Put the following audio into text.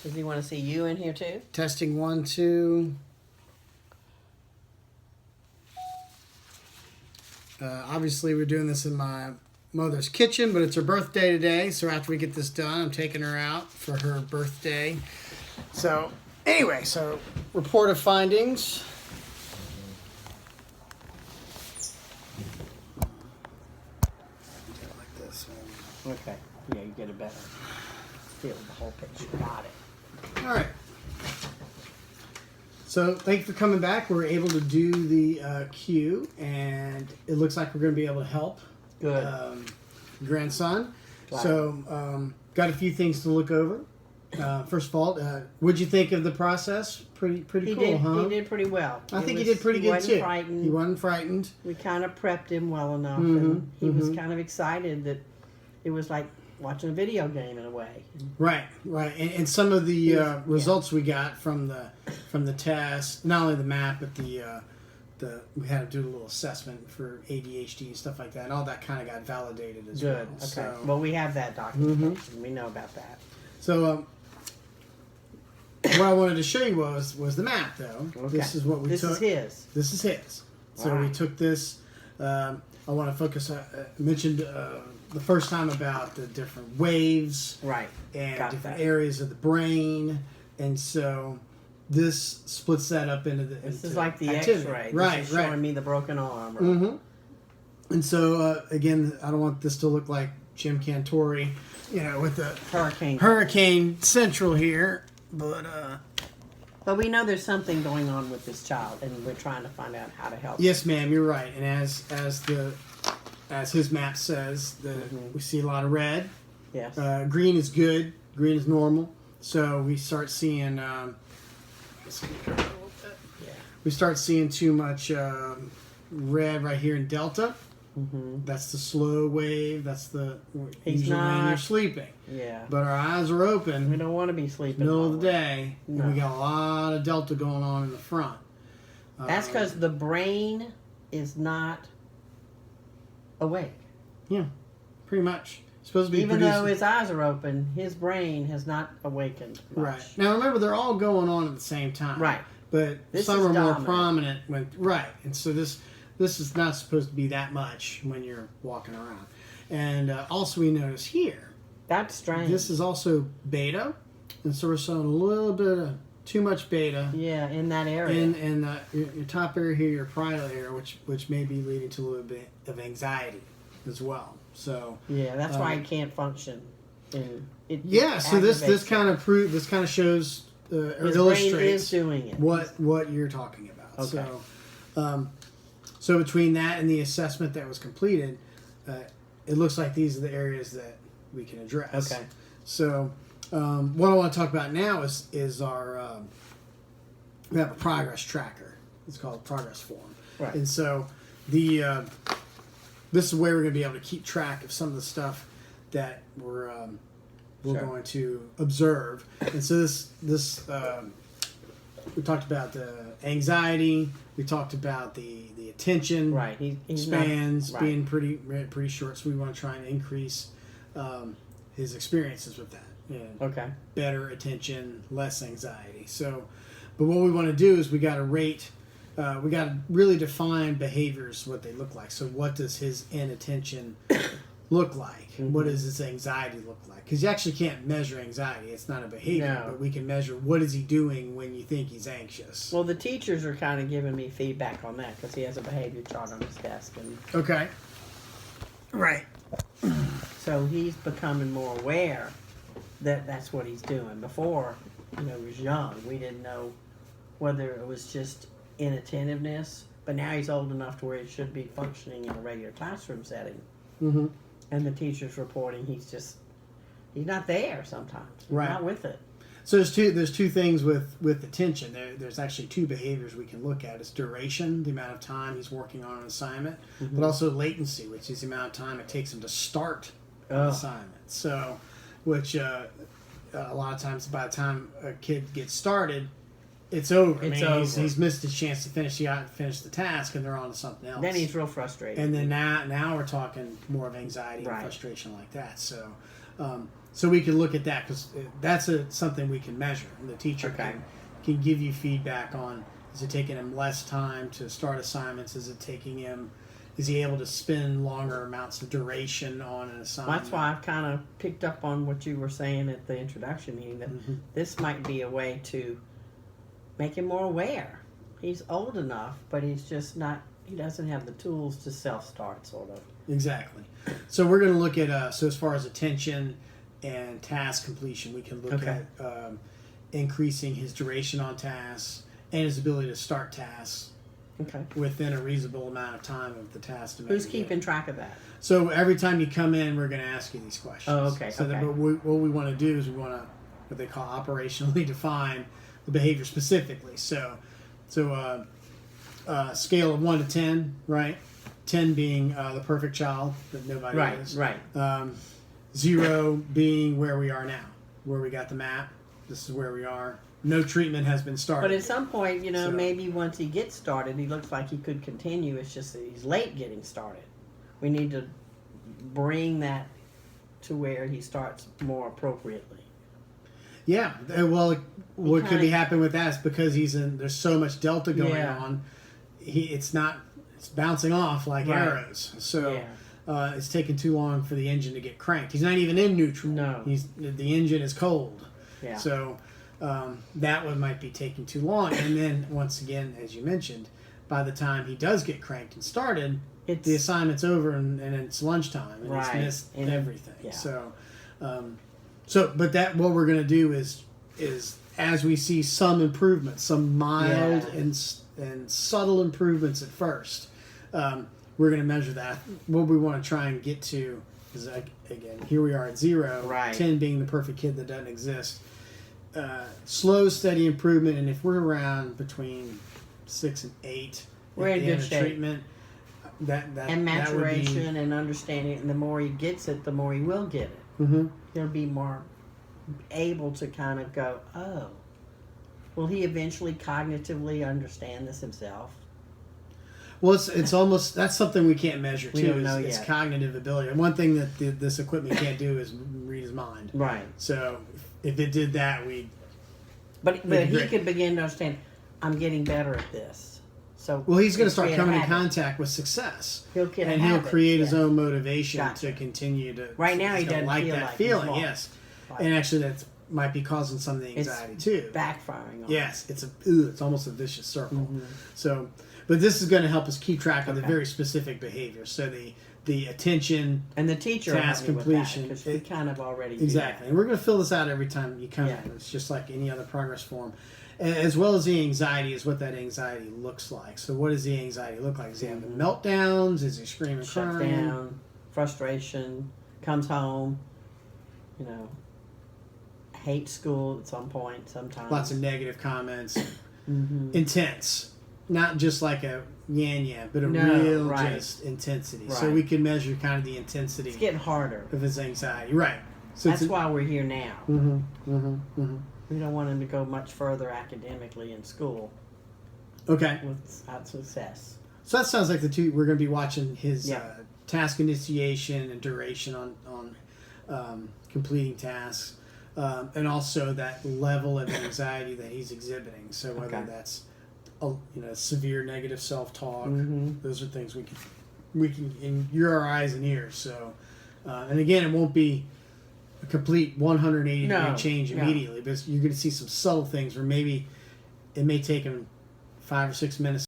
Does he want to see you in here too? Testing 1, 2. Obviously, we're doing this in my mother's kitchen, but it's her birthday today. So after we get this done, I'm taking her out for her birthday. So anyway, so report of findings. Like this. Okay. Yeah, you get a better feel of the whole picture. Got it. All right. So thank you for coming back. We're able to do the Q, and it looks like we're going to be able to help Good. grandson. Glad. So got a few things to look over. First of all, what'd you think of the process? Pretty cool, huh? He did pretty well. I think he did pretty good too. Frightened. He wasn't frightened. We kind of prepped him well enough, Mm-hmm, and he was kind of excited that it was like watching a video game in a way. Right. And some of the results we got from the test, not only the map, but we had to do a little assessment for ADHD and stuff like that, and all that kind of got validated as well. Good. Okay. So, Well, we have that documentation. We know about that. So what I wanted to show you was the map, though. Okay. This is what we This took. is his. This is his. So All we right. took this. I want to focus. Mentioned the first time about the different waves Right. and Got different that. areas of the brain, and so this splits that up into the. This is into like the activity. X-ray. Right. This is showing me the broken arm. Mm-hmm. And so again, I don't want this to look like Jim Cantori, with the Hurricane Central here, but. But we know there's something going on with this child, and we're trying to find out how to help. Yes, ma'am, you're right. And as his map says, we see a lot of red. Yes. Green is good. Green is normal. So we start seeing. We start seeing too much red right here in Delta. Mm-hmm. That's the slow wave. That's usually when you're sleeping. Yeah. But our eyes are open. We don't want to be sleeping. Middle of the day, No. and we got a lot of Delta going on in the front. That's because the brain is not awake. Yeah, pretty much. It's supposed to be Even producing. though his eyes are open, his brain has not awakened much. Right. Now remember, they're all going on at the same time. Right. But This some is are more dominant. prominent when and so this is not supposed to be that much when you're walking around. And also we notice here, That's strange. this is also beta, and so we're showing a little bit of too much beta. Yeah, in that area. In your top area here, your parietal area, which may be leading to a little bit of anxiety as well. So yeah, that's why he can't function. So this kind of shows or his illustrates brain is doing it. what you're talking about. Okay. So between that and the assessment that was completed, it looks like these are the areas that we can address. Okay. So what I want to talk about now is our we have a progress tracker. It's called Progress Form. Right. And so this is where we're going to be able to keep track of some of the stuff that we're Sure. going to observe. And so this we talked about the anxiety. We talked about the attention Right. He's spans not, right. being pretty short. So we want to try and increase his experiences with that. And Okay. better attention, less anxiety. So, but what we want to do is we got to rate. We got to really define behaviors, what they look like. So, what does his inattention look like? Mm-hmm. What does his anxiety look like? Because you actually can't measure anxiety; it's not a behavior, No. but we can measure what is he doing when you think he's anxious. Well, the teachers are kind of giving me feedback on that because he has a behavior chart on his desk, and Okay. Right. so he's becoming more aware that that's what he's doing. Before, he was young, we didn't know whether it was just inattentiveness, but now he's old enough to where he should be functioning in a regular classroom setting. Mm-hmm. And the teacher's reporting he's not there sometimes. He's Right. not with it. So there's two things with attention. There's actually two behaviors we can look at. It's duration, the amount of time he's working on an assignment, but also latency, which is the amount of time it takes him to start an assignment. So, which a lot of times by the time a kid gets started, it's over. It's over. over. He's missed his chance to finish the task, and they're on to something else. Then he's real frustrated. And then now we're talking more of anxiety Right. and frustration like that. So So we can look at that because that's something we can measure, and the teacher Okay. can give you feedback on: is it taking him less time to start assignments? Is it taking him? Is he able to spend longer amounts of duration on an assignment? That's why I've kind of picked up on what you were saying at the introduction meeting, that this might be a way to make him more aware. He's old enough, but he's just not, he doesn't have the tools to self-start, sort of. Exactly. So we're going to look at, so as far as attention and task completion, we can look Okay. at increasing his duration on tasks and his ability to start tasks Okay. within a reasonable amount of time of the task. To Who's make it. keeping track of that? So every time you come in, we're going to ask you these questions. Oh, okay, So okay. that what we want to do is we want to, what they call operationally define the behavior specifically. So scale of 1 to 10, right? 10 being the perfect child that nobody Right, is. right. 0 being where we are now, where we got the map. This is where we are. No treatment has been started. But at some point, So- maybe once he gets started, he looks like he could continue. It's just that he's late getting started. We need to bring that to where he starts more appropriately. Yeah, well, what could be kinda- happening with that is because there's so much delta going Yeah. on. It's bouncing off like Right. arrows. So Yeah. it's taking too long for the engine to get cranked. He's not even in neutral. No. The engine is cold. Yeah. So that one might be taking too long. And then once again, as you mentioned, by the time he does get cranked and started, It's the assignment's over and it's lunchtime and Right. he's missed And- everything. yeah. But what we're going to do is as we see some improvements, some mild Yeah. and subtle improvements at first, we're going to measure that. What we want to try and get to is, again, here we are at 0, Right. 10 being the perfect kid that doesn't exist. Slow, steady improvement, and if we're around between 6 and 8 We're at in the good end of shape. treatment, that and that would be, maturation and understanding. And the more he gets it, the more he will get it. Mhm. He'll be more able to kind of go, oh, will he eventually cognitively understand this himself? Well, it's almost, that's something we can't measure We too. don't know It's yet. cognitive ability. And one thing that this equipment can't do is read his mind. Right. So if it did that, But That'd be he great. could begin to understand, I'm getting better at this. So well, he's going to start create a coming in habit. contact with success, He'll get a and he'll habit, create his yeah. own motivation Gotcha. to continue to. Right now, he's he gonna doesn't like feel that like he's feeling. lost. Yes, Right. and actually that might be causing some of the It's anxiety too. backfiring on Yes, it's almost a vicious circle. Mhm. So, but this is going to help us keep track of the Okay. very specific behaviors. So the attention. And the teacher will Task help me completion. because we kind of already Exactly, do and we're going to fill this out every time you come Yeah. in. It's just like any other progress form, as well as the anxiety is what that anxiety looks like. So, what does the anxiety look like? Is he having meltdowns? Is he screaming, that. Shuts crying? down, frustration, comes home, hates school at some point sometimes. Lots of negative comments, Mhm. intense, not just like a yan, but a No, real right. just intensity. So Right. we can measure kind of the intensity It's getting harder. of his anxiety, right? So That's why we're here now. We don't want him to go much further academically in school Okay. without success. So that sounds like the two we're going to be watching his Yeah. task initiation and duration on completing tasks, and also that level of anxiety that he's exhibiting. So whether Okay. that's severe negative self-talk, Mhm. those are things we can and you're our eyes and ears. So and again, it won't be a complete 180 degree No, change no. immediately, but you're going to see some subtle things where maybe it may take him 5 or 6 minutes